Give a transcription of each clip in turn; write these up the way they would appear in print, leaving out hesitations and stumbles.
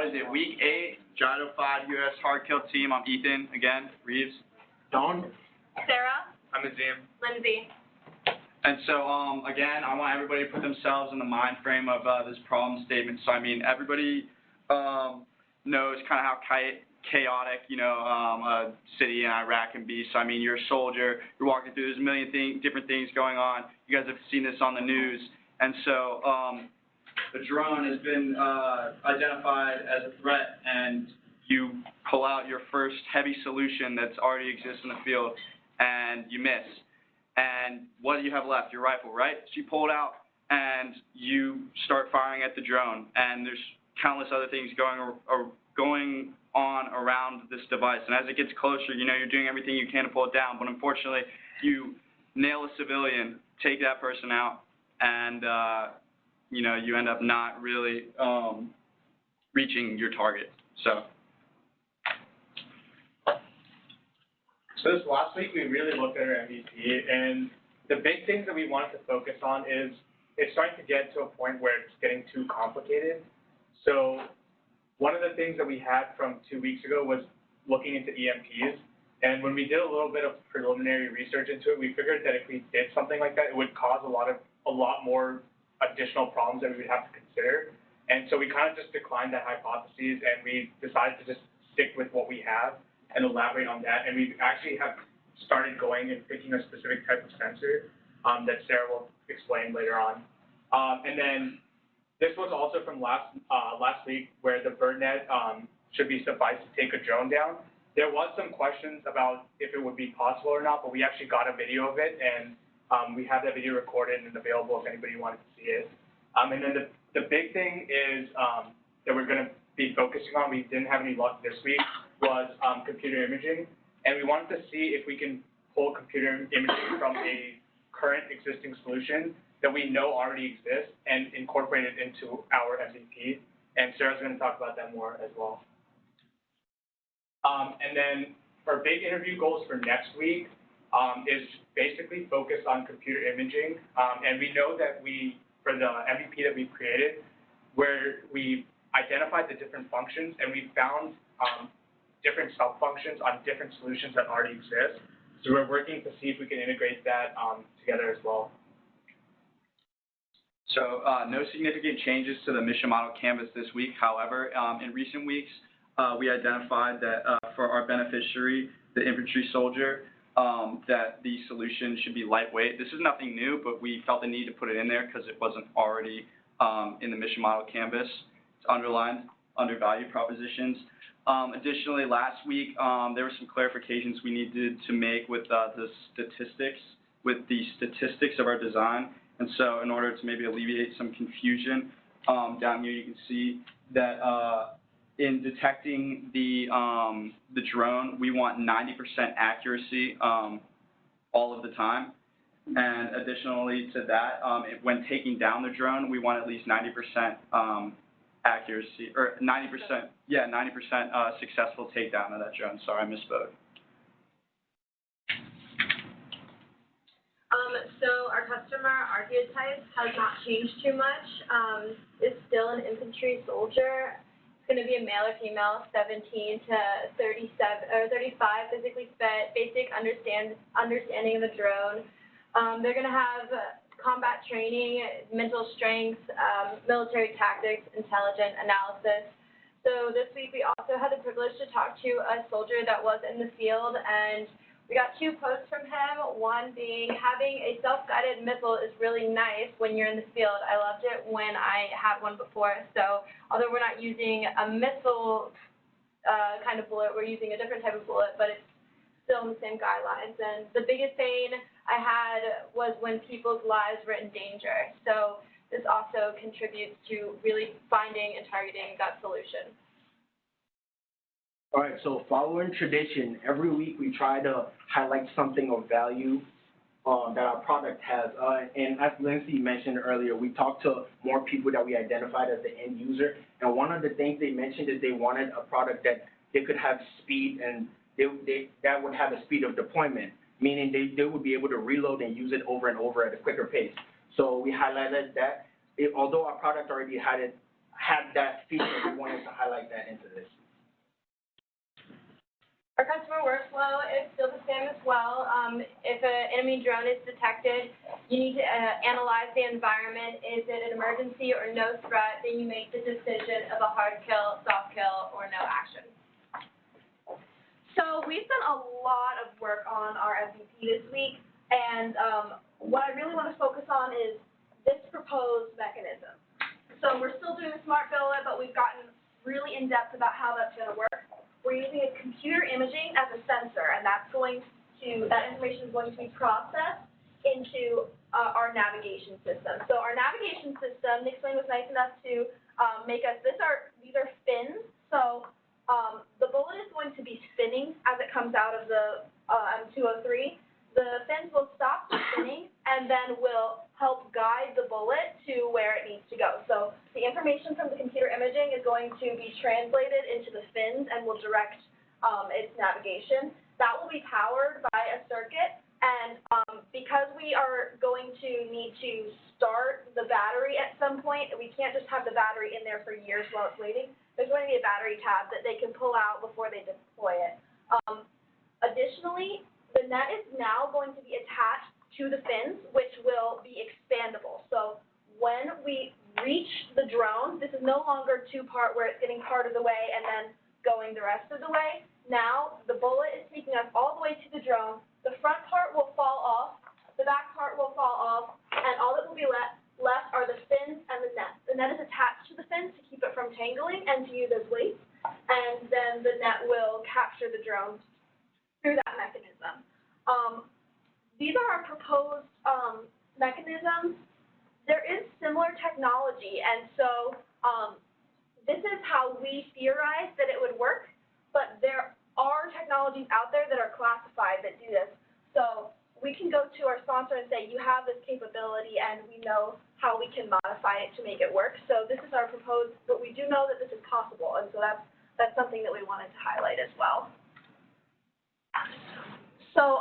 What is it, week 8, Gyro 5 U.S. Hard Kill Team. I'm Ethan, again, Reeves. Don. Sarah. I'm Azim. Lindsay. And so, again, I want everybody to put themselves in the mind frame of this problem statement. So, I mean, everybody knows kind of how chaotic, a city in Iraq can be. So, I mean, you're a soldier, you're walking through, there's a million different things going on. You guys have seen this on the news. And so, the drone has been identified as a threat, and you pull out your first heavy solution that's already exists in the field, and you miss. And what do you have left? Your rifle, right? So you pull it out, and you start firing at the drone, and there's countless other things going on around this device. And as it gets closer, you're doing everything you can to pull it down, but unfortunately, you nail a civilian, take that person out, and you end up not really reaching your target. So this last week, we really looked at our MVP, and the big things that we wanted to focus on is it's starting to get to a point where it's getting too complicated. So one of the things that we had from 2 weeks ago was looking into EMPs, and when we did a little bit of preliminary research into it, we figured that if we did something like that, it would cause a lot more additional problems that we would have to consider. And so we kind of just declined that hypothesis, and we decided to just stick with what we have and elaborate on that. And we actually have started going and picking a specific type of sensor that Sarah will explain later on. And then this was also from last week, where the BirdNet should be suffice to take a drone down. There was some questions about if it would be possible or not, but we actually got a video of it, and we have that video recorded and available if anybody wanted to see it. And then the big thing is that we're going to be focusing on, we didn't have any luck this week, was computer imaging. And we wanted to see if we can pull computer imaging from a current existing solution that we know already exists and incorporate it into our MVP. And Sarah's going to talk about that more as well. And then our big interview goals for next week is basically focused on computer imaging. And we know that for the MVP that we've created, where we identified the different functions and we found different sub-functions on different solutions that already exist. So we're working to see if we can integrate that together as well. So no significant changes to the mission model canvas this week. However, in recent weeks, we identified that for our beneficiary, the infantry soldier, that the solution should be lightweight. This is nothing new, but we felt the need to put it in there because it wasn't already in the mission model canvas. It's underlined, undervalued propositions. Additionally, last week, there were some clarifications we needed to make with the statistics of our design. And so in order to maybe alleviate some confusion, down here you can see that in detecting the drone, we want 90% accuracy all of the time. And additionally to that, when taking down the drone, we want at least 90% accuracy, or 90% successful takedown of that drone. Sorry, I misspoke. So our customer archetype has not changed too much. It's still an infantry soldier. It's going to be a male or female, 17 to 37 or 35, physically fit, basic understanding of the drone. They're going to have combat training, mental strength, military tactics, intelligent analysis. So this week we also had the privilege to talk to a soldier that was in the field, and we got 2 quotes from him, one being, having a self-guided missile is really nice when you're in the field. I loved it when I had one before. So although we're not using a missile kind of bullet, we're using a different type of bullet, but it's still in the same guidelines. And the biggest pain I had was when people's lives were in danger. So this also contributes to really finding and targeting that solution. All right, so following tradition, every week we try to highlight something of value that our product has. And as Lindsay mentioned earlier, we talked to more people that we identified as the end user. And one of the things they mentioned is they wanted a product that they could have speed, and that would have a speed of deployment, meaning they would be able to reload and use it over and over at a quicker pace. So we highlighted that. Although our product already had that feature, we wanted to highlight that into this. Our customer workflow is still the same as well. If an enemy drone is detected, you need to analyze the environment. Is it an emergency or no threat? Then you make the decision of a hard kill, soft kill, or no action. So we've done a lot of work on our MVP this week, and what I really want to focus on is this proposed mechanism. So we're still doing the smart billet, but we've gotten really in-depth about how that's going to work. We're using a computer imaging as a sensor, and that information is going to be processed into our navigation system. So our navigation system, Nick Swain was nice enough to make us, these are fins. So the bullet is going to be spinning as it comes out of the M203. The fins will stop spinning and then will help guide the bullet to where it needs to go. So the information from the computer imaging is going to be translated into the fins and will direct its navigation. That will be powered by a circuit, and because we are going to need to start the battery at some point, we can't just have the battery in there for years while it's waiting. There's going to be a battery tab that they can pull out before they deploy it. Additionally, the net is now going to be attached to the fins, which will be expandable. So when we reach the drone, this is no longer two-part where it's getting part of the way and then going the rest of the way. Now the bullet is taking us all the way to the drone. The front part will fall off, the back part will fall off, and all that will be left are the fins and the net. The net is attached to the fins to keep it from tangling and to use as weights, and then the net will capture the drone through that mechanism. These are our proposed mechanisms. There is similar technology, and so this is how we theorize that it would work, but there are technologies out there that are classified that do this. So we can go to our sponsor and say, you have this capability, and we know how we can modify it to make it work. So this is our proposed, but we do know that this is possible, and so that's something that we wanted to highlight as well. So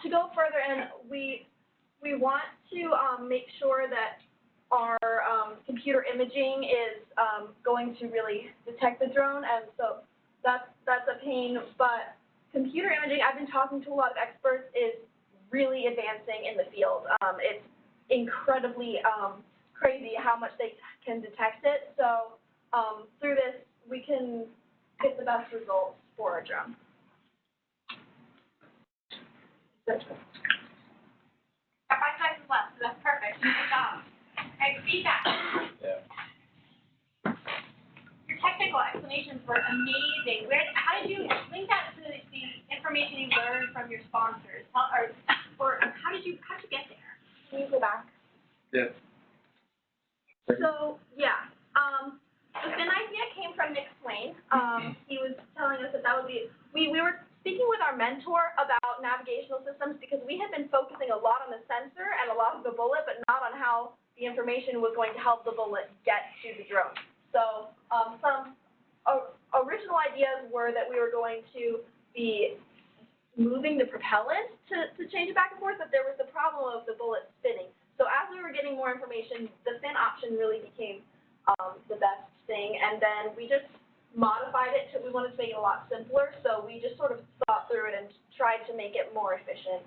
to go further in, we want to make sure that our computer imaging is going to really detect the drone, and so that's a pain. But computer imaging, I've been talking to a lot of experts, is really advancing in the field. It's incredibly crazy how much they can detect it. So through this, we can get the best results for our drone. Got 5 seconds left, so that's perfect. Good job. Okay, feedback. Yeah. Your technical explanations were amazing. How did you link that to the information you learned from your sponsors? Or how did you get there? Can you go back? Yeah. So, yeah, the fin idea came from Nick Swain. He was telling us that would be, we were speaking with our mentor about navigational systems because we had been focusing a lot on the sensor and a lot of the bullet, but not on how the information was going to help the bullet get to the drone. So some original ideas were that we were going to be moving the propellant to change it back and forth, but there was the problem of the bullet spinning. So as we were getting more information, the fin option really became the best thing, and then we just modified it we wanted to make it a lot simpler, so we just sort of thought through it and tried to make it more efficient.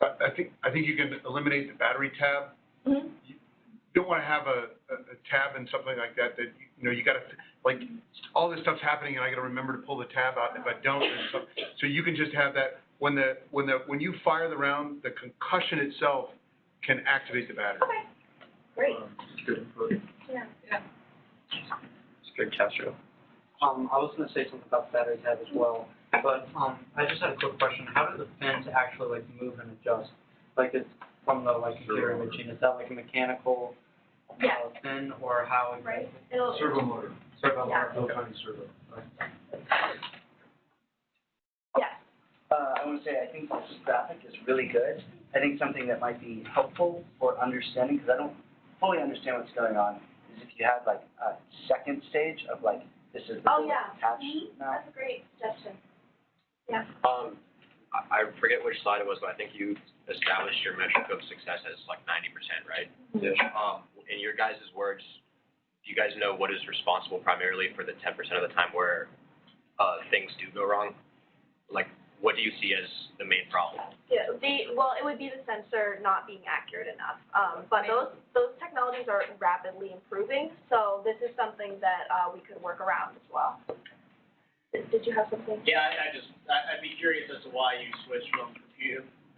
I think you can eliminate the battery tab. Mm-hmm. You don't want to have a tab and something like that you got to, like, all this stuff's happening and I got to remember to pull the tab out, and if I don't, so you can just have that when you fire the round, the concussion itself can activate the battery. Okay, great. Good input. Yeah. It's good, Castro. I was going to say something about the battery tab as well, but I just had a quick question. How do the fins actually move and adjust? It's from the computer imaging. Is that a mechanical fin, or how exactly? Right. Servo motor. Servo Yeah. motor. No kind of servo. Right. Yes. I want to say I think this graphic is really good. I think something that might be helpful for understanding, because I don't fully understand what's going on, is if you had a second stage of this is the bullet attached now. That's a great suggestion. Yeah. I forget which slide it was, but I think you established your metric of success as 90%, right? Yeah. in your guys' words, do you guys know what is responsible primarily for the 10% of the time where things do go wrong? Like, what do you see as the main problem? Yeah, well, it would be the sensor not being accurate enough. But those technologies are rapidly improving, so this is something that we could work around as well. Did you have something? Yeah, I'd be curious as to why you switched from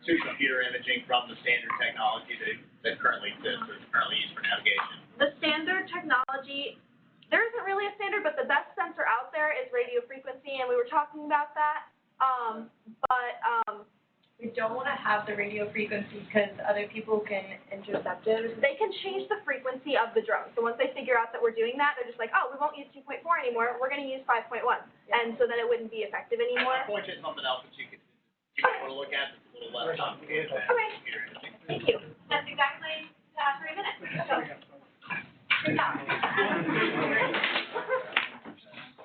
computer imaging from the standard technology that currently exists, that's currently used for navigation. The standard technology, there isn't really a standard, but the best sensor out there is radio frequency, and we were talking about that. We don't want to have the radio frequency because other people can intercept it. They can change the frequency of the drone. So once they figure out that we're doing that, they're just like, oh, we won't use 2.4 anymore. We're going to use 5.1. And so then it wouldn't be effective anymore. I'll point you at something else that you could want to look at that's a little less complicated than Okay. computer imaging. Thank you. That's exactly 3 minutes. So, good job.